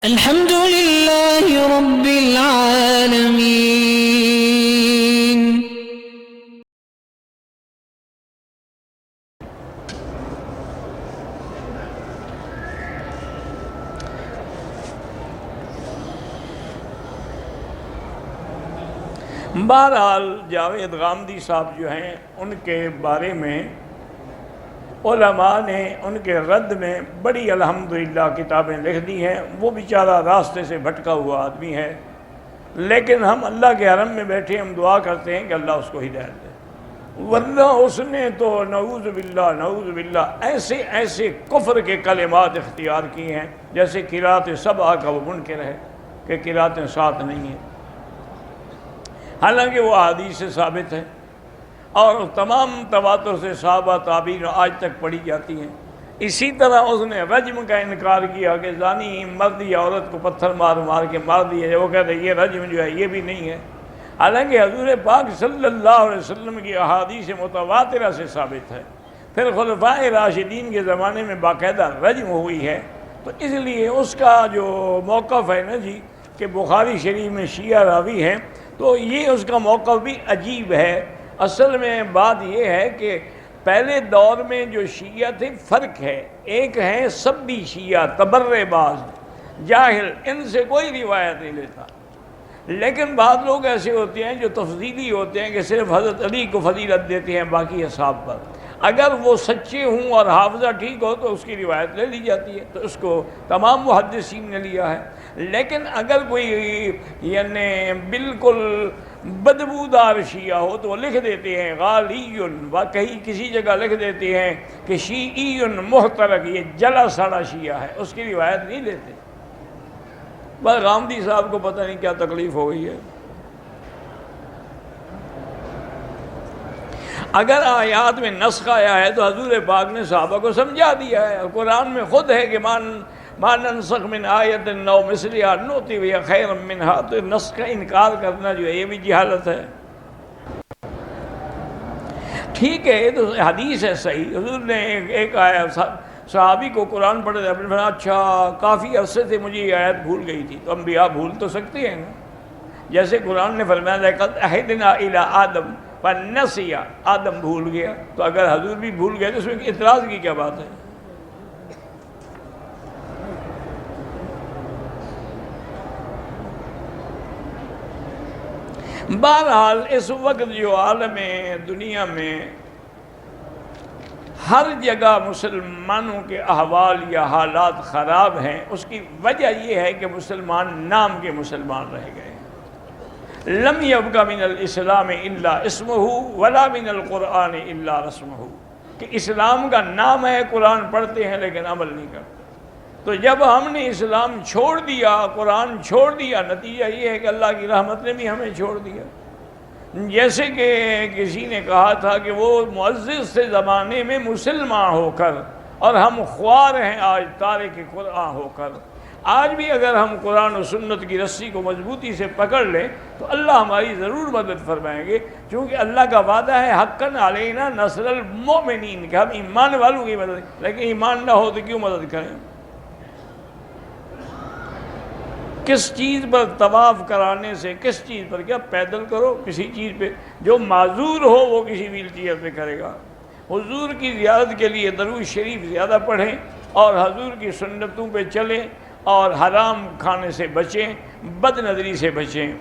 الحمد لله رب العالمين. بہرحال جاوید غامدی صاحب جو ہیں ان کے بارے میں علماء نے ان کے رد میں بڑی الحمدللہ کتابیں لکھ دی ہیں. وہ بیچارہ راستے سے بھٹکا ہوا آدمی ہے، لیکن ہم اللہ کے حرم میں بیٹھے ہم دعا کرتے ہیں کہ اللہ اس کو ہدایت دے، ورنہ اس نے تو نعوذ باللہ ایسے ایسے کفر کے کلمات اختیار کیے ہیں، جیسے قرات سبع کا وہ منکر ہے کہ قراتیں 7 نہیں ہیں، حالانکہ وہ حدیث سے ثابت ہے اور تمام تواتر سے صحابہ تابعین آج تک پڑھی جاتی ہیں. اسی طرح اس نے رجم کا انکار کیا کہ زانی مرد یا عورت کو پتھر مار مار کے مار دیا ہے، وہ کہتے ہیں یہ رجم جو ہے یہ بھی نہیں ہے، حالانکہ حضور پاک صلی اللہ علیہ وسلم کی احادیث متواترہ سے ثابت ہے. پھر خلفائے راشدین کے زمانے میں باقاعدہ رجم ہوئی ہے، تو اس لیے اس کا جو موقف ہے نا جی کہ بخاری شریف میں شیعہ راوی ہیں، تو یہ اس کا موقف بھی عجیب ہے. اصل میں بات یہ ہے کہ پہلے دور میں جو شیعہ تھے فرق ہے، ایک ہے سبی شیعہ تبرع باز جاہل، ان سے کوئی روایت نہیں لیتا، لیکن بعض لوگ ایسے ہوتے ہیں جو تفضیلی ہوتے ہیں کہ صرف حضرت علی کو فضیلت دیتے ہیں باقی اصحاب پر. اگر وہ سچے ہوں اور حافظہ ٹھیک ہو تو اس کی روایت لے لی جاتی ہے، تو اس کو تمام محدثین نے لیا ہے. لیکن اگر کوئی یعنی بالکل بدبودار شیعہ ہو تو وہ لکھ دیتے ہیں غالی، کہیں کسی جگہ لکھ دیتے ہیں کہ شیعی محترق، یہ جلا سڑا شیعہ ہے، اس کی روایت نہیں لیتے. بس غامدی صاحب کو پتہ نہیں کیا تکلیف ہو گئی ہے. اگر آیات میں نسخ آیا ہے تو حضور پاک نے صحابہ کو سمجھا دیا ہے، اور قرآن میں خود ہے کہ ما ننسخ من آیت او مثلہا نؤتی بہا خیرا منہا. تو نسخ کا انکار کرنا جو ہے یہ بھی جہالت ہے. ٹھیک ہے، تو حدیث ہے صحیح. حضور نے ایک آیا صحابی کو قرآن پڑھ رہے، اپنے فرمایا اچھا کافی عرصے سے مجھے یہ آیت بھول گئی تھی. تو انبیاء بھول تو سکتے ہیں نا، جیسے قرآن نے فرمایا لقد عہدنا الی آدم فنسی، آدم بھول گیا، تو اگر حضور بھی بھول گئے تو اس میں اعتراض کی کیا بات ہے؟ بہرحال اس وقت جو عالم دنیا میں ہر جگہ مسلمانوں کے احوال یا حالات خراب ہیں، اس کی وجہ یہ ہے کہ مسلمان نام کے مسلمان رہ گئے. لم یبق من الاسلام الا اسمہ ولا من القرآن الا رسمہ، کہ اسلام کا نام ہے، قرآن پڑھتے ہیں لیکن عمل نہیں کرتے. تو جب ہم نے اسلام چھوڑ دیا، قرآن چھوڑ دیا، نتیجہ یہ ہے کہ اللہ کی رحمت نے بھی ہمیں چھوڑ دیا. جیسے کہ کسی نے کہا تھا کہ وہ معزز سے زمانے میں مسلمان ہو کر، اور ہم خوار ہیں آج تارک قرآن ہو کر. آج بھی اگر ہم قرآن و سنت کی رسی کو مضبوطی سے پکڑ لیں تو اللہ ہماری ضرور مدد فرمائیں گے، کیونکہ اللہ کا وعدہ ہے حقاً علینا نصر المؤمنین، کہ ہم ایمان والوں کی مدد، لیکن ایمان نہ ہو تو کیوں مدد کریں؟ کس چیز پر طواف کرانے سے، کس چیز پر؟ کیا پیدل کرو کسی چیز پہ؟ جو معذور ہو وہ کسی ویل چیئر پہ کرے گا. حضور کی زیارت کے لیے درود شریف زیادہ پڑھیں اور حضور کی سنتوں پہ چلیں، اور حرام کھانے سے بچیں، بد نظری سے بچیں.